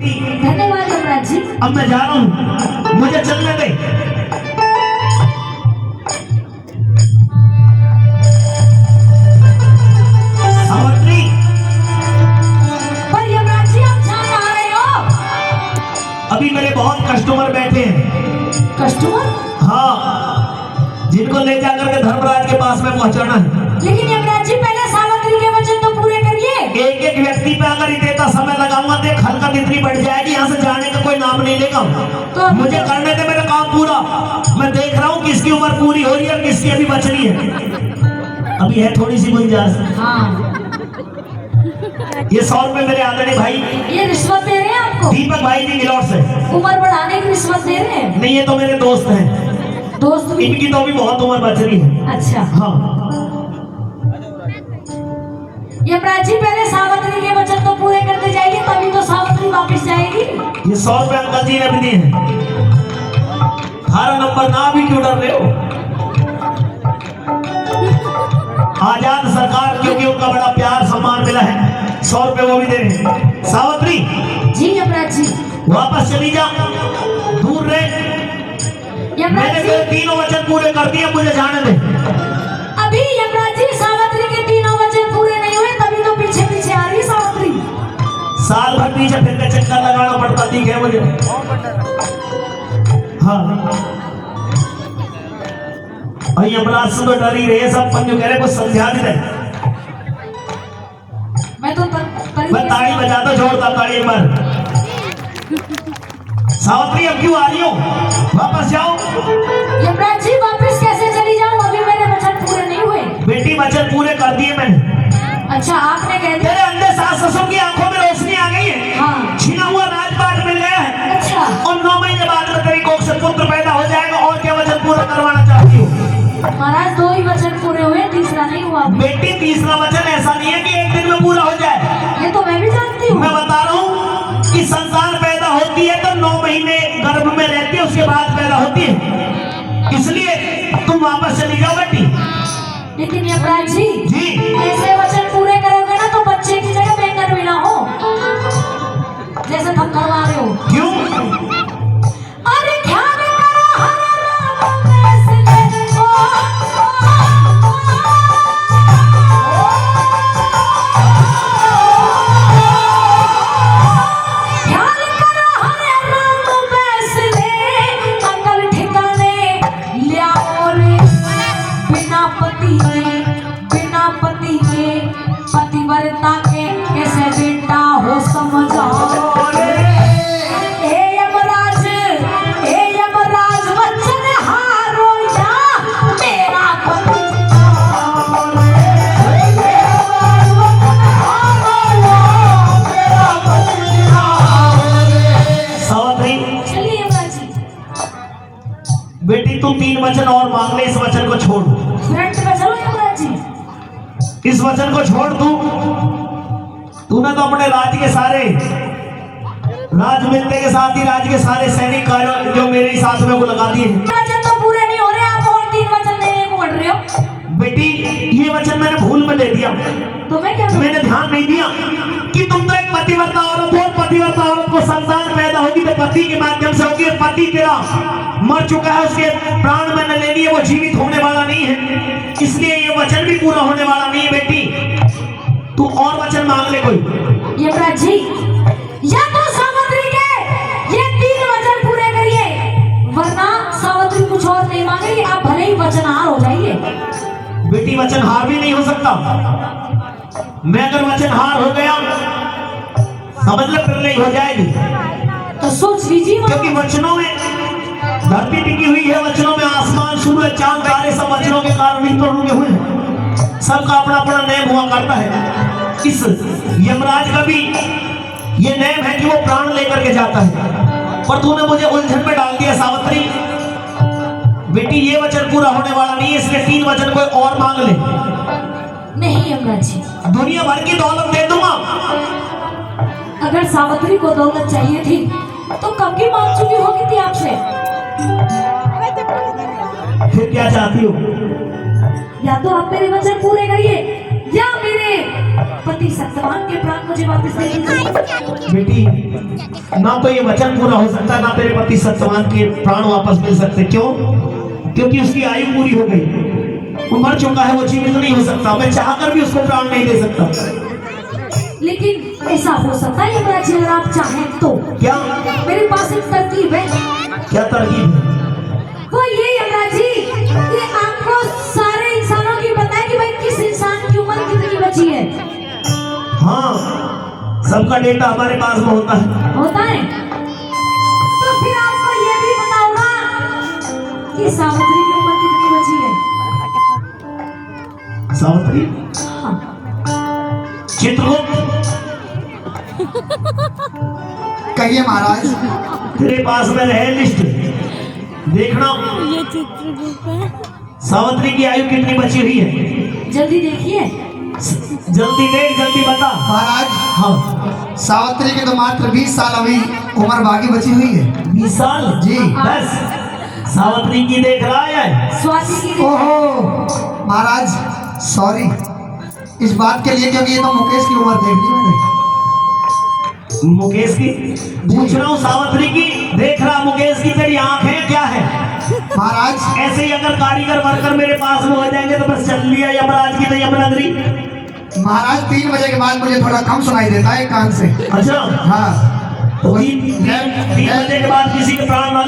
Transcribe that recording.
धन्यवाद यमराज जी। अब मैं जा रहा हूँ, मुझे चलने दे। सावित्री, पर यमराज जी आप जहाँ आ रहे हो? अभी मेरे बहुत कस्टमर बैठे हैं। कस्टमर? हाँ, जिनको ले जाकर के धर्मराज के पास में पहुंचाना है। लेकिन यमराज जी पहले सावित्री के वचन तो पूरे करिए। एक एक व्यक्ति पे अगर इतना समय लगाऊंगा देख हरकत इतनी बढ़ जाएगी, यहाँ से जाने का कोई नाम नहीं लेगा। तो मुझे करने दे मेरा काम पूरा। मैं देख रहा हूँ किसकी उम्र पूरी हो रही है और किसकी अभी बच रही है। अभी है थोड़ी सी गुंजाइश। हाँ। ये 100 रुपए मेरे आदरणीय भाई, ये रिश्वत दे रहे हैं आपको? दीपक भाई जी गिलौट से। उम्र बढ़ाने की रिश्वत दे रहे हैं? नहीं, ये तो मेरे दोस्त हैं। दोस्त भी? इनकी तो अभी बहुत उम्र बच रही है। अच्छा। हाँ, यमराज जी पहले सावित्री के वचन तो पूरे करते जाइए, तभी तो सावित्री वापस जाएगी। ये 100 रुपए अंकल जी ने भी दिए हैं। 18 नंबर ना भी क्यों डर रहे हो? आजाद सरकार, क्योंकि उनका बड़ा प्यार सम्मान मिला है, 100 रुपए वो भी दे रहे हैं। सावित्री जी यमराज जी। वापस चली जा, दूर रहे। मैंने यमराज तेरे जी 3 वचन पूरे कर दिए, मुझे जाने दे। अभी यमराज जी सावित्री के 3 वचन पूरे नहीं हुए, तभी तो पीछे पीछे आ रही है सावित्री। साल भर पीछे फिर के चक्कर लगाना पड़ता दिख है मुझे। हाँ, और यमराज से तो डर ही रहे सब। पंजो कह रहे कुछ समझा नहीं रहे। मैं ताड़ी बजाता, जोड़ता ताड़ी एक बार। सावित्री अब क्यों आ रही हो? वापस जाओ। यमराज जी वापस कैसे चली जाऊं? अभी मेरे वचन पूरे नहीं हुए। बेटी वचन पूरे कर दिए मैंने। अच्छा, आपने कह दिया। तेरे अंधे सास ससुर की आंखों में रोशनी आ गई है। हाँ। छीना हुआ राजपाट मिल गया है। अच्छा। और 9 महीने बाद में तेरी कोख से पुत्र पैदा हो जाएगा। और क्या वचन पूरा करवाना चाहती हो? महाराज 2 ही वचन पूरे हुए, तीसरा नहीं हुआ। बेटी तीसरा वचन ऐसा नहीं है कि एक दिन में पूरा हो जाए। ये तो मैं भी जानती हूँ। मैं बता रहा हूँ कि संतान पैदा होती है तो 9 महीने गर्भ में रहती है, उसके बाद पैदा होती है। इसलिए तुम वापस चली जाओ बेटी। लेकिन यमराज जी जी, ऐसे वचन पूरे करोगे ना तो बच्चे की जगह बैंगन भी ना हो, जैसे तुम करवा रहे हो। क्यों? अरे ध्यान करो हर राम फैसले को। ध्यान करो हर राम फैसले, अकल ठिकाने लियाओ रे। बिना पति के पतिव्रता के कैसे बेटा हो समझाओ रे। हे यमराज वचन हारो या मेरा पति जाओ रे। हे यमराज वचन हारो या मेरा पति जाओ रे। सावित्री, चलिए यमराज जी। बेटी तू 3 वचन और मांग ले, इस वचन को छोड़। फ्रंट पे चलो यमराज जी। इस वचन को छोड़ तू। तूने तो अपने राज्य के सारे राज मिलते के साथ ही राज्य के सारे सैनिक कार्य जो मेरे साथ में वो लगा दिए। वचन तो पूरे नहीं हो रहे, आप और 3 वचन देने को बढ़ रहे हो। बेटी ये वचन मैंने भूल में दे दिया। तो मैं क्या करूं? मैंने ध्यान नहीं दिया कि तुम तो एक पतिव्रता औरत हो। पतिव्रता औरत को संतान पैदा होगी तो पति के माध्यम से होगी। पति तेरा मर चुका है, उसके प्राण मैंने ले लिए, वो जीवित होने वाला नहीं है, इसलिए ये वचन भी पूरा होने वाला नहीं है। बेटी तू और वचन मांग ले कोई। यमराज जी या तो सावित्री के ये 3 वचन पूरे करिए, वरना सावित्री कुछ और नहीं मांगेगी, आप भले ही वचनहार हो जाइए। बेटी वचनहार भी नहीं हो सकता। मैं अगर वचनहार हो गया समझ ले फिर नहीं हो जाएगी। तो सोच लीजिए, क्योंकि वचनों में धरती टिकी हुई है, वचनों में आसमान, सूरज, चांद, तारे सब वचनों के कारण ही तो रुके हुए हैं। सबका अपना अपना नेम हुआ करता है। इस यमराज का भी ये नेम है कि वो प्राण लेकर के जाता है। पर तूने मुझे उलझन में डाल दिया सावित्री। बेटी ये वचन पूरा होने वाला नहीं है, इसलिए 3 वचन कोई और मांग ले। नहीं यमराज जी, दुनिया भर की दौलत दे दूंगा। अगर सावित्री को दौलत चाहिए थी तो कब की मांग चुकी होगी थी आपसे। फिर क्या चाहती हो? या तो आप मेरे वचन पूरे करिए या मेरे पति सत्यवान के प्राण मुझे वापस दे दीजिए। बेटी, ना तो ये वचन पूरा हो सकता, ना तेरे पति सत्यवान के प्राण वापस मिल सकते। क्यों? क्योंकि उसकी आयु पूरी हो गई, वो मर चुका है, वो जीवित नहीं हो सकता। मैं चाहकर भी उसको प्राण नहीं दे सकता। लेकिन ऐसा हो सकता है यमराज जी, अगर आप चाहें तो। क्या? मेरे पास एक तरकीब है। क्या तरकीब है? वो ये यमराज जी कि आपको सारे इंसानों की बताए कि भाई किस इंसान की उम्र कितनी बची है। हाँ, सबका डेटा हमारे पास में होता है। तो फिर आपको ये भी पता होगा कि सावित्री की उम्र कितनी बची है। सावित्री? हाँ। चित्रगुप्त, कहिए महाराज। तेरे पास में रहे लिस्ट, देखना ये चित्रगुप्त है। सावित्री की आयु कितनी बची हुई है। जल्दी देखिए। जल्दी देख, जल्दी बता। महाराज, हाँ, सावित्री की तो मात्र 20 साल अभी उम्र बाकी बची हुई है। 20 साल? जी। बस सावित्री की देख रहा है। स्वाति की ओहो महाराज, सॉरी इस बात के लिए, क्योंकि ये तो मुकेश की उम्र देख ली मैंने। मुकेश की पूछ रहा हूँ, सावित्री की देख रहा। मुकेश की तेरी आंख है क्या है? महाराज ऐसे ही अगर कारीगर वर्कर मेरे पास में हो जाएंगे तो बस चल लिया यमराज की तो यमनगरी। महाराज 3 बजे के बाद मुझे थोड़ा कम सुनाई देता है कान से। अच्छा, हाँ तो 3 बजे के बाद किसी के प्राण ना